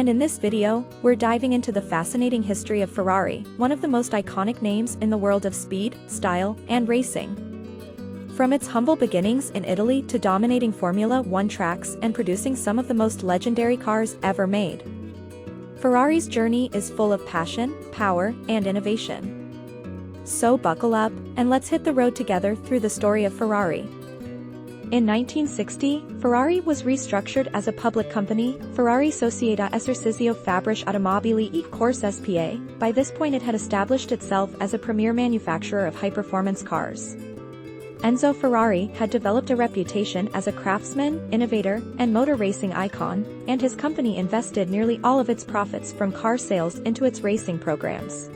And in this video, we're diving into the fascinating history of Ferrari, one of the most iconic names in the world of speed, style, and racing. From its humble beginnings in Italy to dominating Formula One tracks and producing some of the most legendary cars ever made, Ferrari's journey is full of passion, power, and innovation. So buckle up, and let's hit the road together through the story of Ferrari. In 1960, Ferrari was restructured as a public company, Ferrari Società Esercizio Fabbriche Automobili e Corse S.p.A. By this point it had established itself as a premier manufacturer of high-performance cars. Enzo Ferrari had developed a reputation as a craftsman, innovator, and motor racing icon, and his company invested nearly all of its profits from car sales into its racing programs.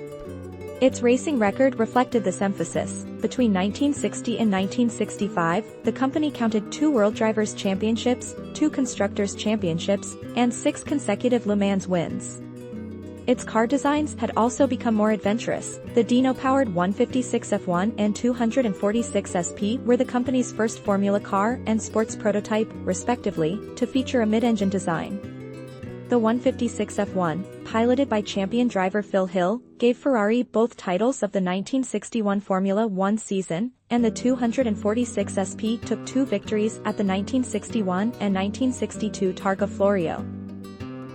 Its racing record reflected this emphasis. Between 1960 and 1965, the company counted 2 World Drivers' Championships, 2 Constructors' Championships, and 6 consecutive Le Mans wins. Its car designs had also become more adventurous. The Dino-powered 156 F1 and 246 SP were the company's first Formula car and sports prototype, respectively, to feature a mid-engine design. The 156 F1, piloted by champion driver Phil Hill, gave Ferrari both titles of the 1961 Formula One season, and the 246 SP took 2 victories at the 1961 and 1962 Targa Florio.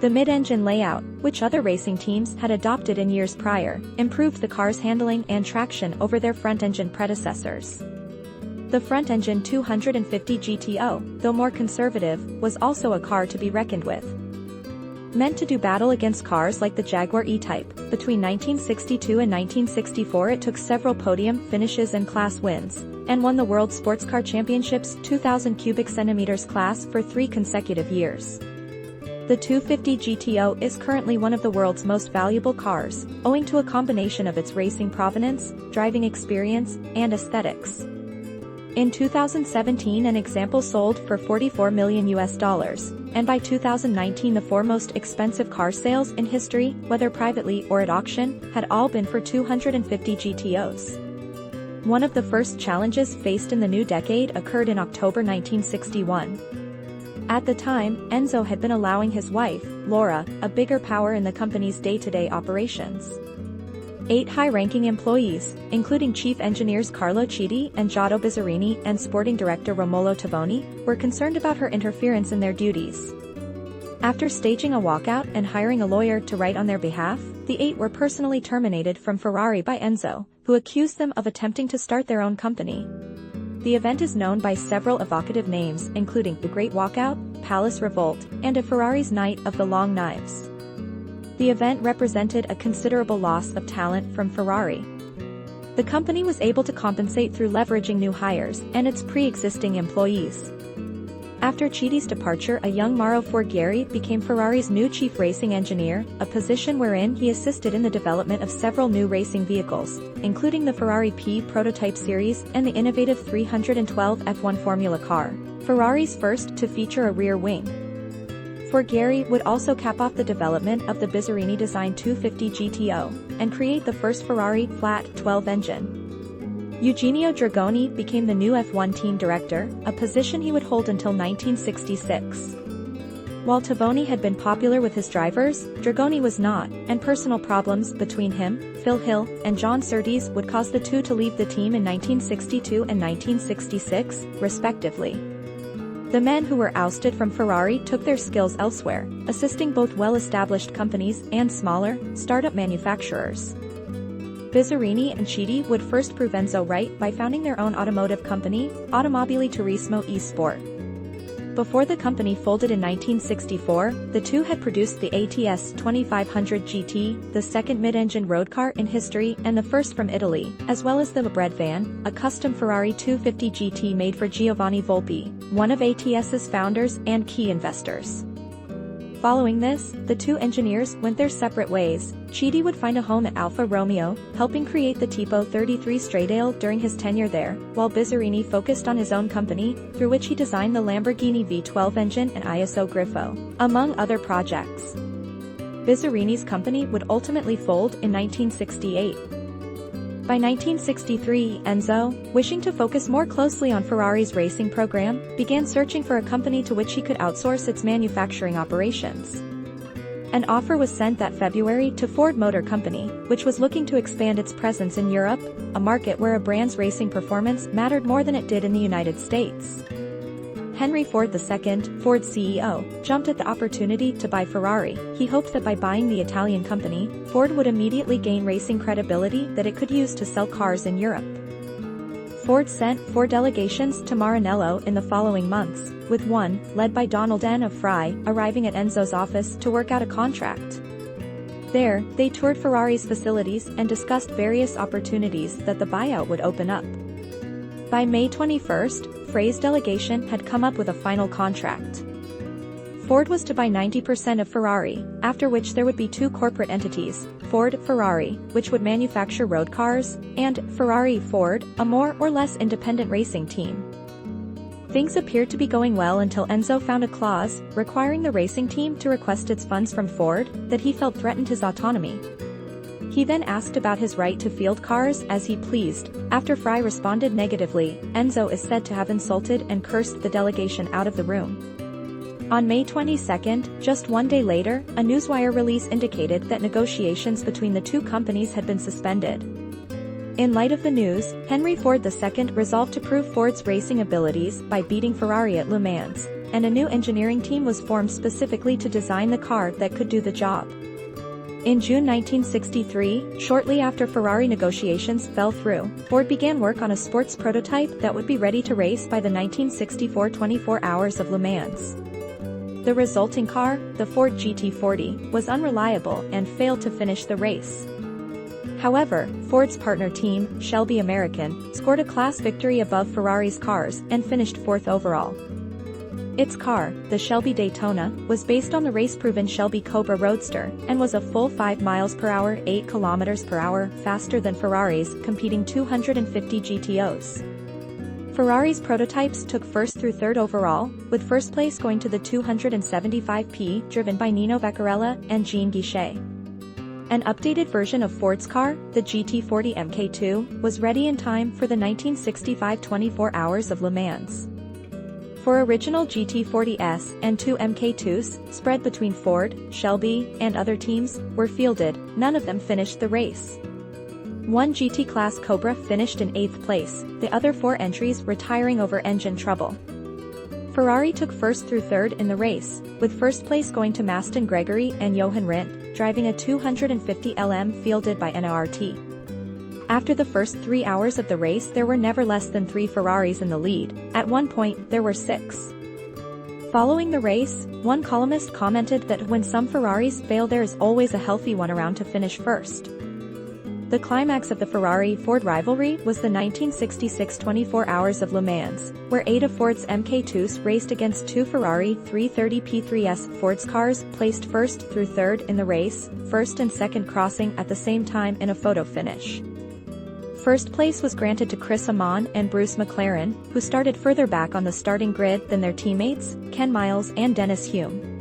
The mid-engine layout, which other racing teams had adopted in years prior, improved the car's handling and traction over their front-engine predecessors. The front-engine 250 GTO, though more conservative, was also a car to be reckoned with. Meant to do battle against cars like the Jaguar E-Type, between 1962 and 1964 it took several podium finishes and class wins, and won the World Sports Car Championships 2,000 cubic centimeters class for 3 consecutive years. The 250 GTO is currently one of the world's most valuable cars, owing to a combination of its racing provenance, driving experience, and aesthetics. In 2017 an example sold for $44 million, and by 2019 the 4 most expensive car sales in history, whether privately or at auction, had all been for 250 GTOs. One of the first challenges faced in the new decade occurred in October 1961. At the time, Enzo had been allowing his wife, Laura, a bigger power in the company's day-to-day operations. 8 high-ranking employees, including chief engineers Carlo Chiti and Giotto Bizzarini and sporting director Romolo Tovoni, were concerned about her interference in their duties. After staging a walkout and hiring a lawyer to write on their behalf, the 8 were personally terminated from Ferrari by Enzo, who accused them of attempting to start their own company. The event is known by several evocative names, including the Great Walkout, Palace Revolt, and a Ferrari's Night of the Long Knives. The event represented a considerable loss of talent from Ferrari. The company was able to compensate through leveraging new hires and its pre-existing employees. After Chiti's departure, a young Mauro Forghieri became Ferrari's new chief racing engineer, a position wherein he assisted in the development of several new racing vehicles, including the Ferrari P prototype series and the innovative 312 F1 Formula car, Ferrari's first to feature a rear wing. Forghieri would also cap off the development of the Bizzarini-designed 250 GTO, and create the first Ferrari flat 12 engine. Eugenio Dragoni became the new F1 team director, a position he would hold until 1966. While Tovoni had been popular with his drivers, Dragoni was not, and personal problems between him, Phil Hill, and John Surtees would cause the two to leave the team in 1962 and 1966, respectively. The men who were ousted from Ferrari took their skills elsewhere, assisting both well-established companies and smaller, startup manufacturers. Bizzarini and Chiti would first prove Enzo right by founding their own automotive company, Automobili Turismo e Sport. Before the company folded in 1964, the two had produced the ATS 2500 GT, the second mid-engine road car in history and the first from Italy, as well as the Bread Van, a custom Ferrari 250 GT made for Giovanni Volpi, one of ATS's founders and key investors. Following this, the two engineers went their separate ways. Chiti would find a home at Alfa Romeo, helping create the Tipo 33 Stradale during his tenure there, while Bizzarini focused on his own company, through which he designed the Lamborghini V12 engine and ISO Grifo, among other projects. Bizzarini's company would ultimately fold in 1968. By 1963, Enzo, wishing to focus more closely on Ferrari's racing program, began searching for a company to which he could outsource its manufacturing operations. An offer was sent that February to Ford Motor Company, which was looking to expand its presence in Europe, a market where a brand's racing performance mattered more than it did in the United States. Henry Ford II, Ford's CEO, jumped at the opportunity to buy Ferrari. He hoped that by buying the Italian company, Ford would immediately gain racing credibility that it could use to sell cars in Europe. Ford sent 4 delegations to Maranello in the following months, with one, led by Donald N. of Fry, arriving at Enzo's office to work out a contract. There, they toured Ferrari's facilities and discussed various opportunities that the buyout would open up. By May 21, Frey's delegation had come up with a final contract. Ford was to buy 90% of Ferrari, after which there would be 2 corporate entities, Ford Ferrari, which would manufacture road cars, and Ferrari Ford, a more or less independent racing team. Things appeared to be going well until Enzo found a clause, requiring the racing team to request its funds from Ford, that he felt threatened his autonomy. He then asked about his right to field cars as he pleased. After Fry responded negatively, Enzo is said to have insulted and cursed the delegation out of the room. On May 22, just one day later, a newswire release indicated that negotiations between the 2 companies had been suspended. In light of the news, Henry Ford II resolved to prove Ford's racing abilities by beating Ferrari at Le Mans, and a new engineering team was formed specifically to design the car that could do the job. In June 1963, shortly after Ferrari negotiations fell through, Ford began work on a sports prototype that would be ready to race by the 1964 24 Hours of Le Mans. The resulting car, the Ford GT40, was unreliable and failed to finish the race. However, Ford's partner team, Shelby American, scored a class victory above Ferrari's cars and finished 4th overall. Its car, the Shelby Daytona, was based on the race-proven Shelby Cobra Roadster, and was a full 5 miles per hour, 8 kilometers per hour, faster than Ferrari's competing 250 GTOs. Ferrari's prototypes took 1st through 3rd overall, with 1st place going to the 275P driven by Nino Vaccarella and Jean Guichet. An updated version of Ford's car, the GT40 Mk2, was ready in time for the 1965 24 Hours of Le Mans. 4 original GT40S and 2 Mk2s, spread between Ford, Shelby, and other teams, were fielded. None of them finished the race. 1 GT Class Cobra finished in 8th place, the other 4 entries retiring over engine trouble. Ferrari took 1st through 3rd in the race, with 1st place going to Maston Gregory and Johan Rindt, driving a 250 LM fielded by NORT. After the first 3 hours of the race there were never less than 3 Ferraris in the lead, at one point there were 6. Following the race, one columnist commented that when some Ferraris fail there is always a healthy one around to finish first. The climax of the Ferrari-Ford rivalry was the 1966 24 Hours of Le Mans, where 8 of Ford's Mk2s raced against 2 Ferrari 330P3S. Ford's cars placed 1st through 3rd in the race, 1st and 2nd crossing at the same time in a photo finish. 1st place was granted to Chris Amon and Bruce McLaren, who started further back on the starting grid than their teammates, Ken Miles and Dennis Hume.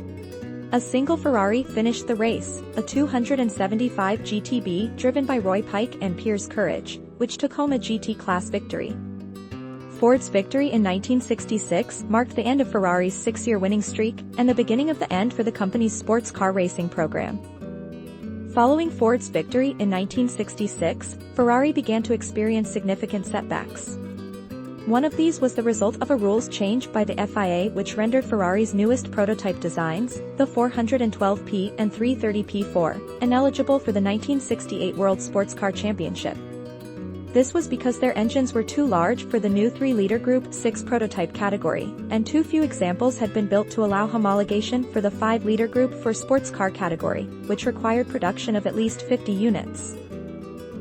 A single Ferrari finished the race, a 275 GTB driven by Roy Pike and Piers Courage, which took home a GT class victory. Ford's victory in 1966 marked the end of Ferrari's 6-year winning streak and the beginning of the end for the company's sports car racing program. Following Ford's victory in 1966, Ferrari began to experience significant setbacks. One of these was the result of a rules change by the FIA which rendered Ferrari's newest prototype designs, the 412P and 330P4, ineligible for the 1968 World Sports Car Championship. This was because their engines were too large for the new 3-liter Group 6 prototype category, and too few examples had been built to allow homologation for the 5-liter Group 4 sports car category, which required production of at least 50 units.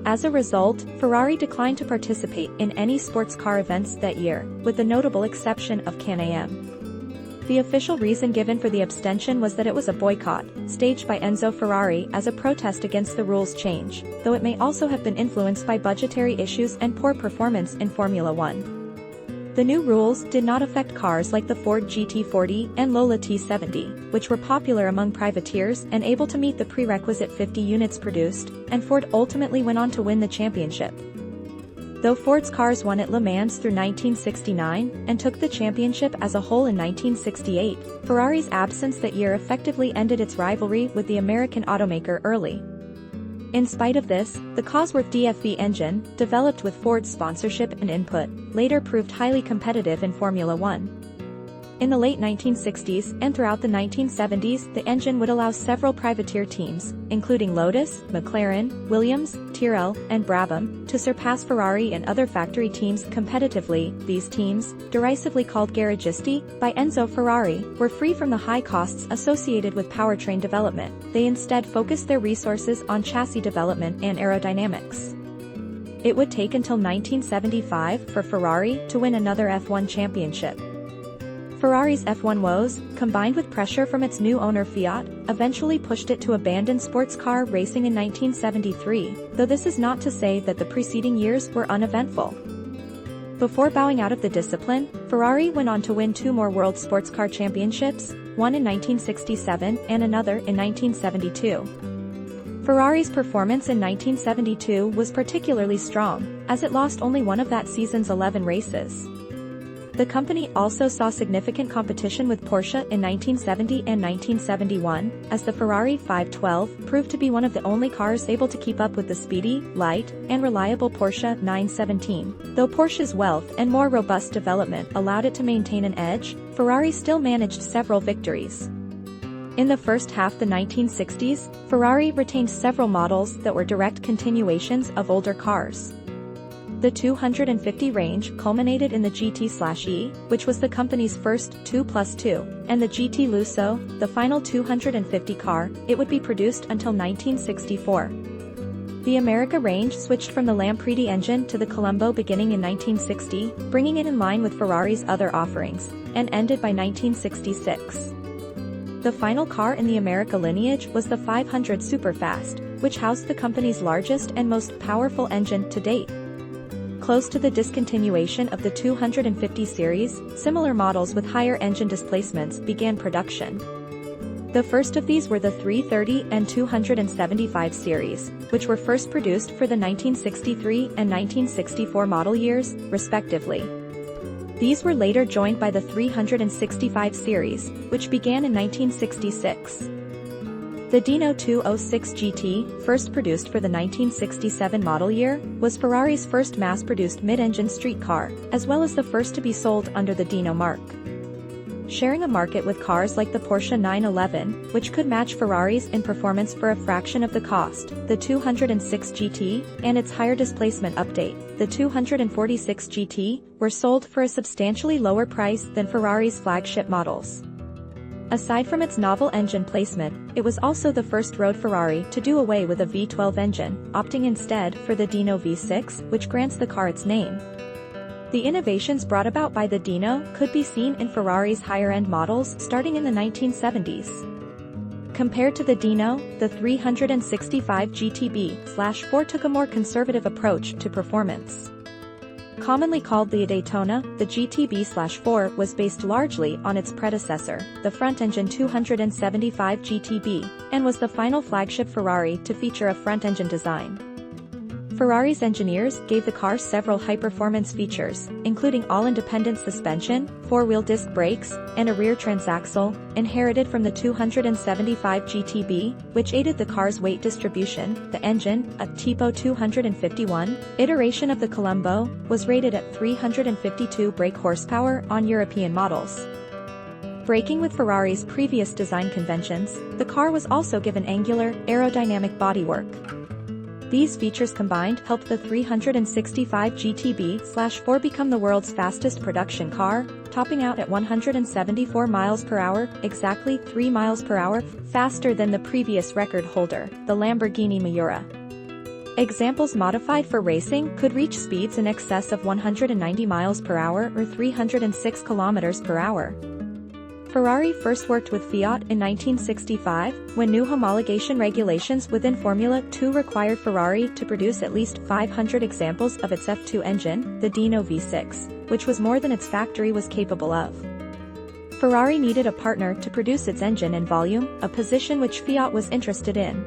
As a result, Ferrari declined to participate in any sports car events that year, with the notable exception of Can-Am. The official reason given for the abstention was that it was a boycott, staged by Enzo Ferrari as a protest against the rules change, though it may also have been influenced by budgetary issues and poor performance in Formula One. The new rules did not affect cars like the Ford GT40 and Lola T70, which were popular among privateers and able to meet the prerequisite 50 units produced, and Ford ultimately went on to win the championship. Though Ford's cars won at Le Mans through 1969 and took the championship as a whole in 1968, Ferrari's absence that year effectively ended its rivalry with the American automaker early. In spite of this, the Cosworth DFV engine, developed with Ford's sponsorship and input, later proved highly competitive in Formula One. In the late 1960s and throughout the 1970s, the engine would allow several privateer teams, including Lotus, McLaren, Williams, Tyrrell, and Brabham, to surpass Ferrari and other factory teams competitively. These teams, derisively called garagisti by Enzo Ferrari, were free from the high costs associated with powertrain development. They instead focused their resources on chassis development and aerodynamics. It would take until 1975 for Ferrari to win another F1 championship. Ferrari's F1 woes, combined with pressure from its new owner Fiat, eventually pushed it to abandon sports car racing in 1973, though this is not to say that the preceding years were uneventful. Before bowing out of the discipline, Ferrari went on to win 2 more World Sports Car Championships, one in 1967 and another in 1972. Ferrari's performance in 1972 was particularly strong, as it lost only one of that season's 11 races. The company also saw significant competition with Porsche in 1970 and 1971, as the Ferrari 512 proved to be one of the only cars able to keep up with the speedy, light, and reliable Porsche 917. Though Porsche's wealth and more robust development allowed it to maintain an edge, Ferrari still managed several victories. In the first half of the 1960s, Ferrari retained several models that were direct continuations of older cars. The 250 range culminated in the GT/E, which was the company's first 2+2, and the GT Lusso, the final 250 car. It would be produced until 1964. The America range switched from the Lampredi engine to the Colombo beginning in 1960, bringing it in line with Ferrari's other offerings, and ended by 1966. The final car in the America lineage was the 500 Superfast, which housed the company's largest and most powerful engine to date. Close to the discontinuation of the 250 series, similar models with higher engine displacements began production. The first of these were the 330 and 275 series, which were first produced for the 1963 and 1964 model years, respectively. These were later joined by the 365 series, which began in 1966. The Dino 206 GT, first produced for the 1967 model year, was Ferrari's first mass-produced mid-engine street car, as well as the first to be sold under the Dino mark. Sharing a market with cars like the Porsche 911, which could match Ferrari's in performance for a fraction of the cost, the 206 GT, and its higher displacement update, the 246 GT, were sold for a substantially lower price than Ferrari's flagship models. Aside from its novel engine placement, it was also the first road Ferrari to do away with a V12 engine, opting instead for the Dino V6, which grants the car its name. The innovations brought about by the Dino could be seen in Ferrari's higher-end models starting in the 1970s. Compared to the Dino, the 365 GTB/4 took a more conservative approach to performance. Commonly called the Daytona, the GTB/4 was based largely on its predecessor, the front-engine 275 GTB, and was the final flagship Ferrari to feature a front-engine design. Ferrari's engineers gave the car several high-performance features, including all-independent suspension, four-wheel disc brakes, and a rear transaxle, inherited from the 275 GTB, which aided the car's weight distribution. The engine, a Tipo 251 iteration of the Colombo, was rated at 352 brake horsepower on European models. Breaking with Ferrari's previous design conventions, the car was also given angular, aerodynamic bodywork. These features combined helped the 365 GTB/4 become the world's fastest production car, topping out at 174 miles per hour, exactly 3 miles per hour faster than the previous record holder, the Lamborghini Miura. Examples modified for racing could reach speeds in excess of 190 miles per hour or 306 kilometers per hour. Ferrari first worked with Fiat in 1965, when new homologation regulations within Formula 2 required Ferrari to produce at least 500 examples of its F2 engine, the Dino V6, which was more than its factory was capable of. Ferrari needed a partner to produce its engine in volume, a position which Fiat was interested in.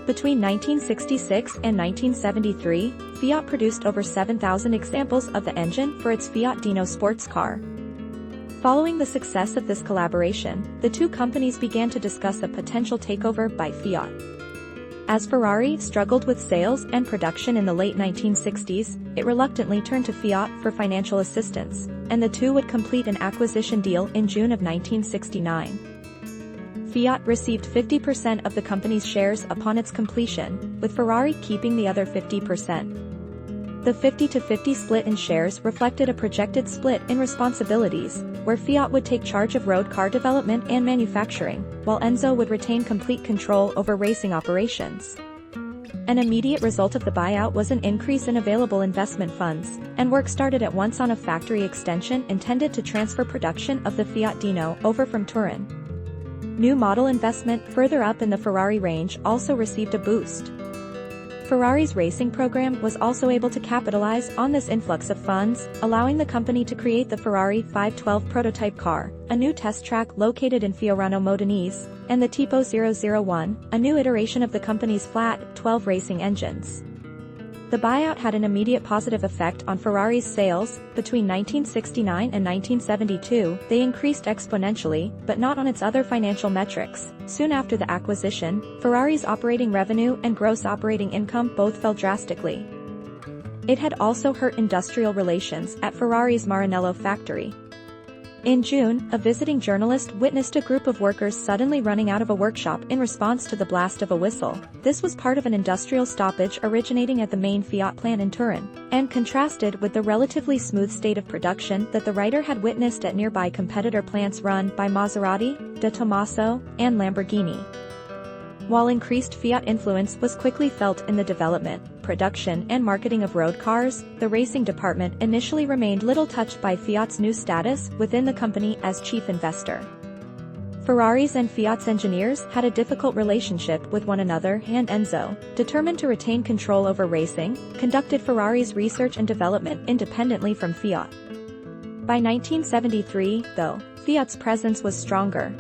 Between 1966 and 1973, Fiat produced over 7,000 examples of the engine for its Fiat Dino sports car. Following the success of this collaboration, the two companies began to discuss a potential takeover by Fiat. As Ferrari struggled with sales and production in the late 1960s, it reluctantly turned to Fiat for financial assistance, and the two would complete an acquisition deal in June of 1969. Fiat received 50% of the company's shares upon its completion, with Ferrari keeping the other 50%. The 50-50 split in shares reflected a projected split in responsibilities, where Fiat would take charge of road car development and manufacturing, while Enzo would retain complete control over racing operations. An immediate result of the buyout was an increase in available investment funds, and work started at once on a factory extension intended to transfer production of the Fiat Dino over from Turin. New model investment further up in the Ferrari range also received a boost. Ferrari's racing program was also able to capitalize on this influx of funds, allowing the company to create the Ferrari 512 prototype car, a new test track located in Fiorano Modenese, and the Tipo 001, a new iteration of the company's flat 12 racing engines. The buyout had an immediate positive effect on Ferrari's sales. Between 1969 and 1972, they increased exponentially, but not on its other financial metrics. Soon after the acquisition, Ferrari's operating revenue and gross operating income both fell drastically. It had also hurt industrial relations at Ferrari's Maranello factory. In June, a visiting journalist witnessed a group of workers suddenly running out of a workshop in response to the blast of a whistle. This was part of an industrial stoppage originating at the main Fiat plant in Turin, and contrasted with the relatively smooth state of production that the writer had witnessed at nearby competitor plants run by Maserati, De Tomaso, and Lamborghini. While increased Fiat influence was quickly felt in the development, production and marketing of road cars, the racing department initially remained little touched by Fiat's new status within the company as chief investor. Ferrari's and Fiat's engineers had a difficult relationship with one another, and Enzo, determined to retain control over racing, conducted Ferrari's research and development independently from Fiat. By 1973, though, Fiat's presence was stronger.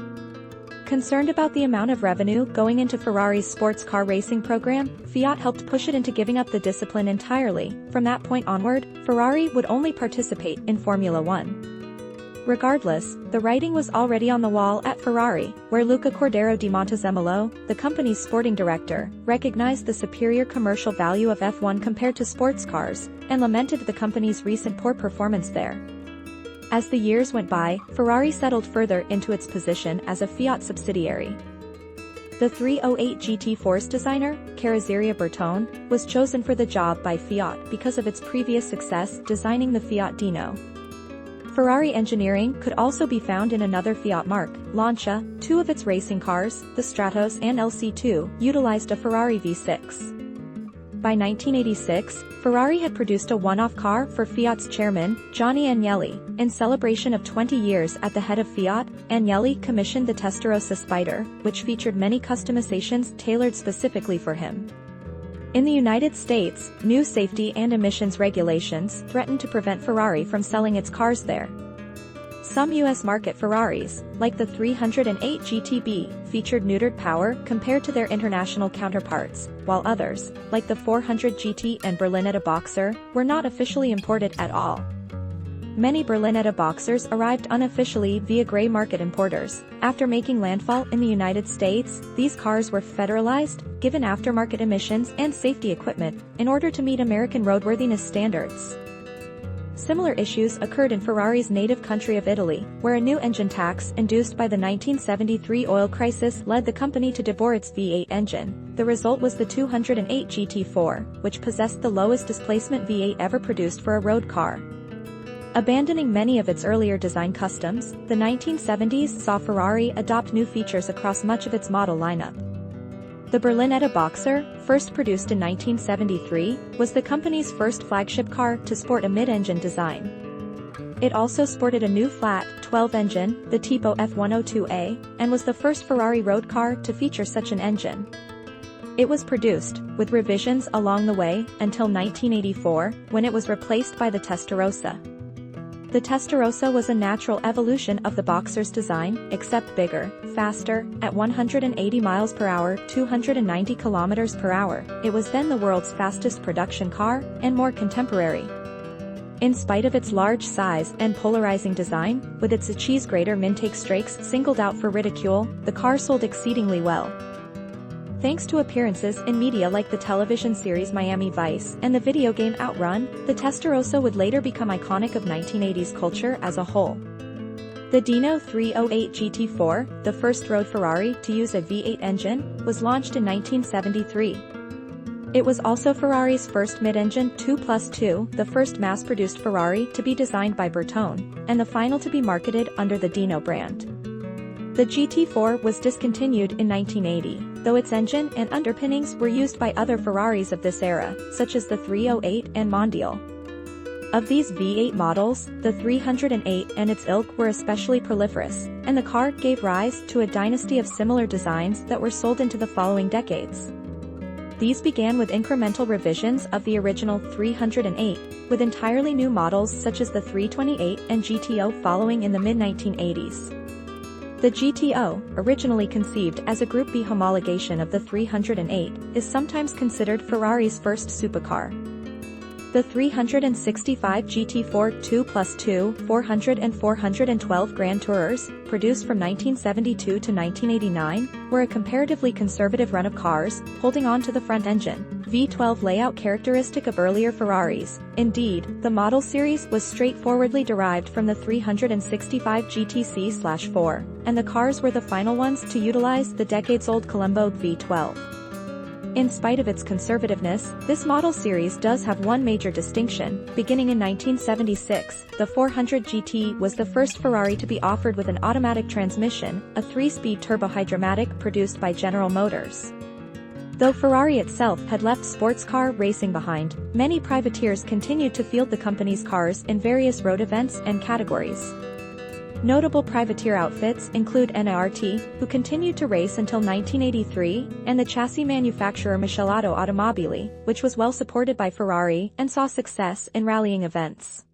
Concerned about the amount of revenue going into Ferrari's sports car racing program, Fiat helped push it into giving up the discipline entirely. From that point onward, Ferrari would only participate in Formula One. Regardless, the writing was already on the wall at Ferrari, where Luca Cordero di Montezemolo, the company's sporting director, recognized the superior commercial value of F1 compared to sports cars, and lamented the company's recent poor performance there. As the years went by, Ferrari settled further into its position as a Fiat subsidiary. The 308 GT Force designer, Carrozzeria Bertone, was chosen for the job by Fiat because of its previous success designing the Fiat Dino. Ferrari engineering could also be found in another Fiat marque, Lancia. Two of its racing cars, the Stratos and LC2, utilized a Ferrari V6. By 1986, Ferrari had produced a one-off car for Fiat's chairman, Gianni Agnelli. In celebration of 20 years at the head of Fiat, Agnelli commissioned the Testarossa Spider, which featured many customizations tailored specifically for him. In the United States, new safety and emissions regulations threatened to prevent Ferrari from selling its cars there. Some U.S. market Ferraris, like the 308 GTB, featured neutered power compared to their international counterparts, while others, like the 400 GT and Berlinetta Boxer, were not officially imported at all. Many Berlinetta Boxers arrived unofficially via gray market importers. After making landfall in the United States, these cars were federalized, given aftermarket emissions and safety equipment, in order to meet American roadworthiness standards. Similar issues occurred in Ferrari's native country of Italy, where a new engine tax induced by the 1973 oil crisis led the company to divorce its V8 engine. The result was the 208 GT4, which possessed the lowest displacement V8 ever produced for a road car. Abandoning many of its earlier design customs, the 1970s saw Ferrari adopt new features across much of its model lineup. The Berlinetta Boxer, first produced in 1973, was the company's first flagship car to sport a mid-engine design. It also sported a new flat, 12 engine, the Tipo F102A, and was the first Ferrari road car to feature such an engine. It was produced, with revisions along the way, until 1984, when it was replaced by the Testarossa. The Testarossa was a natural evolution of the Boxer's design, except bigger, faster, at 180 miles per hour, 290 kilometers per hour. It was then the world's fastest production car, and more contemporary. In spite of its large size and polarizing design, with its cheese grater Mintake strakes singled out for ridicule, the car sold exceedingly well. Thanks to appearances in media like the television series Miami Vice and the video game Outrun, the Testarossa would later become iconic of 1980s culture as a whole. The Dino 308 GT4, the first road Ferrari to use a V8 engine, was launched in 1973. It was also Ferrari's first mid-engine 2+2, the first mass-produced Ferrari to be designed by Bertone, and the final to be marketed under the Dino brand. The GT4 was discontinued in 1980, though its engine and underpinnings were used by other Ferraris of this era, such as the 308 and Mondial. Of these V8 models, the 308 and its ilk were especially proliferous, and the car gave rise to a dynasty of similar designs that were sold into the following decades. These began with incremental revisions of the original 308, with entirely new models such as the 328 and GTO following in the mid-1980s. The GTO, originally conceived as a Group B homologation of the 308, is sometimes considered Ferrari's first supercar. The 365 GT4 2+2, 400 and 412 Grand Tourers, produced from 1972 to 1989, were a comparatively conservative run of cars, holding on to the front engine, V12 layout characteristic of earlier Ferraris. Indeed, the model series was straightforwardly derived from the 365 GTC/4, and the cars were the final ones to utilize the decades-old Colombo V12. In spite of its conservativeness, this model series does have one major distinction. Beginning in 1976, the 400 GT was the first Ferrari to be offered with an automatic transmission, a 3-speed turbo-hydromatic produced by General Motors. Though Ferrari itself had left sports car racing behind, many privateers continued to field the company's cars in various road events and categories. Notable privateer outfits include NART, who continued to race until 1983, and the chassis manufacturer Micheletto Automobili, which was well supported by Ferrari and saw success in rallying events.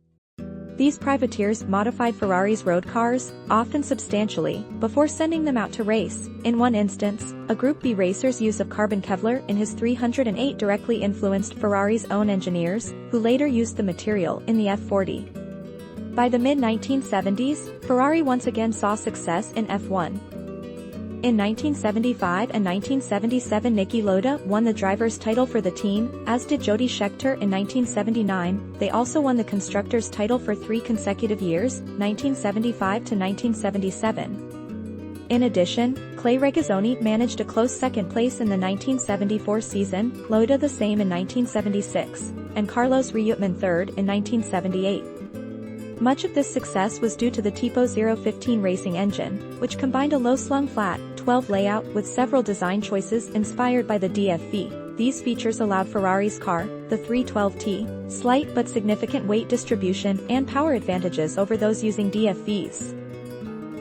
These privateers modified Ferrari's road cars, often substantially, before sending them out to race. In one instance, a Group B racer's use of carbon Kevlar in his 308 directly influenced Ferrari's own engineers, who later used the material in the F40. By the mid-1970s, Ferrari once again saw success in F1. In 1975 and 1977 Niki Lauda won the driver's title for the team, as did Jody Scheckter in 1979. They also won the constructor's title for 3 consecutive years, 1975 to 1977. In addition, Clay Regazzoni managed a close second place in the 1974 season, Lauda the same in 1976, and Carlos Reutemann third in 1978. Much of this success was due to the Tipo 015 racing engine, which combined a low-slung flat 12 layout with several design choices inspired by the DFV. These features allowed Ferrari's car, the 312T, slight but significant weight distribution and power advantages over those using DFVs.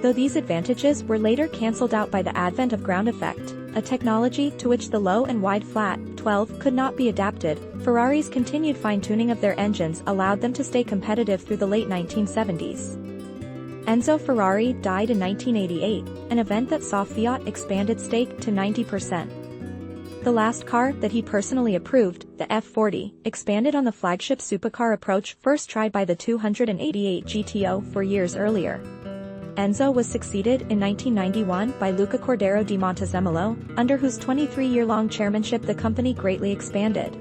Though these advantages were later cancelled out by the advent of ground effect, a technology to which the low and wide flat 12 could not be adapted, Ferrari's continued fine-tuning of their engines allowed them to stay competitive through the late 1970s. Enzo Ferrari died in 1988, an event that saw Fiat expand its stake to 90%. The last car that he personally approved, the F40, expanded on the flagship supercar approach first tried by the 288 GTO 4 years earlier. Enzo was succeeded in 1991 by Luca Cordero di Montezemolo, under whose 23-year-long chairmanship the company greatly expanded.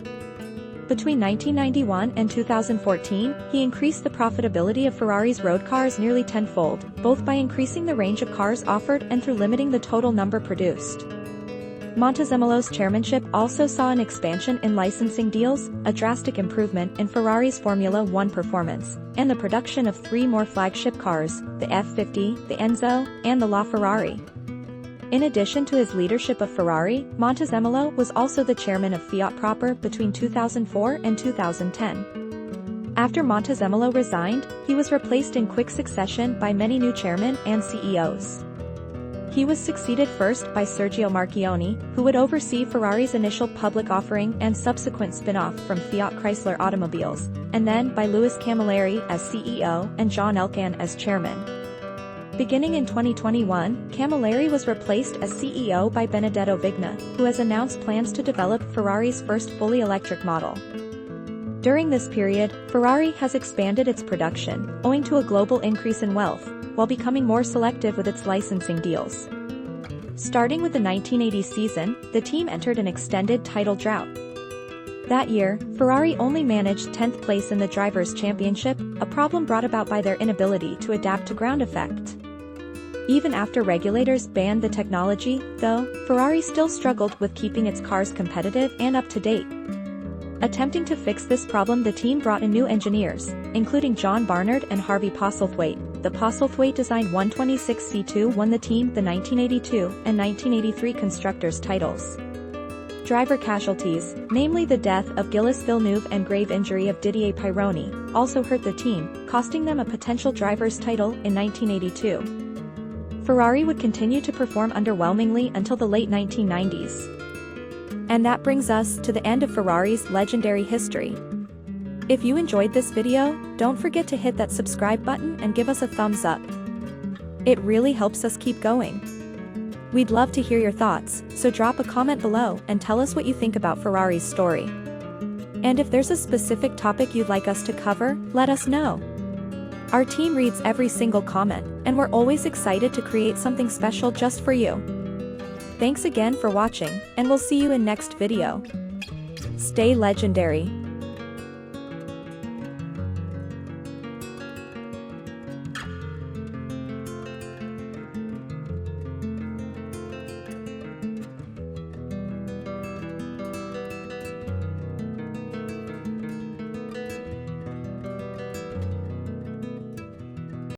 Between 1991 and 2014, he increased the profitability of Ferrari's road cars nearly tenfold, both by increasing the range of cars offered and through limiting the total number produced. Montezemolo's chairmanship also saw an expansion in licensing deals, a drastic improvement in Ferrari's Formula One performance, and the production of 3 more flagship cars, the F50, the Enzo, and the LaFerrari. In addition to his leadership of Ferrari, Montezemolo was also the chairman of Fiat proper between 2004 and 2010. After Montezemolo resigned, he was replaced in quick succession by many new chairmen and CEOs. He was succeeded first by Sergio Marchionne, who would oversee Ferrari's initial public offering and subsequent spin-off from Fiat Chrysler Automobiles, and then by Louis Camilleri as CEO and John Elkann as chairman. Beginning in 2021, Camilleri was replaced as CEO by Benedetto Vigna, who has announced plans to develop Ferrari's first fully electric model. During this period, Ferrari has expanded its production, owing to a global increase in wealth, while becoming more selective with its licensing deals. Starting with the 1980 season, the team entered an extended title drought. That year, Ferrari only managed 10th place in the Drivers' Championship, a problem brought about by their inability to adapt to ground effect. Even after regulators banned the technology, though, Ferrari still struggled with keeping its cars competitive and up to date. Attempting to fix this problem, the team brought in new engineers, including John Barnard and Harvey Postlethwaite. The Postlethwaite-designed 126C2 won the team the 1982 and 1983 Constructors' titles. Driver casualties, namely the death of Gilles Villeneuve and grave injury of Didier Pironi, also hurt the team, costing them a potential driver's title in 1982. Ferrari would continue to perform underwhelmingly until the late 1990s. And that brings us to the end of Ferrari's legendary history. If you enjoyed this video, don't forget to hit that subscribe button and give us a thumbs up. It really helps us keep going. We'd love to hear your thoughts, so drop a comment below and tell us what you think about Ferrari's story. And if there's a specific topic you'd like us to cover, let us know. Our team reads every single comment, and we're always excited to create something special just for you. Thanks again for watching, and we'll see you in next video. Stay legendary.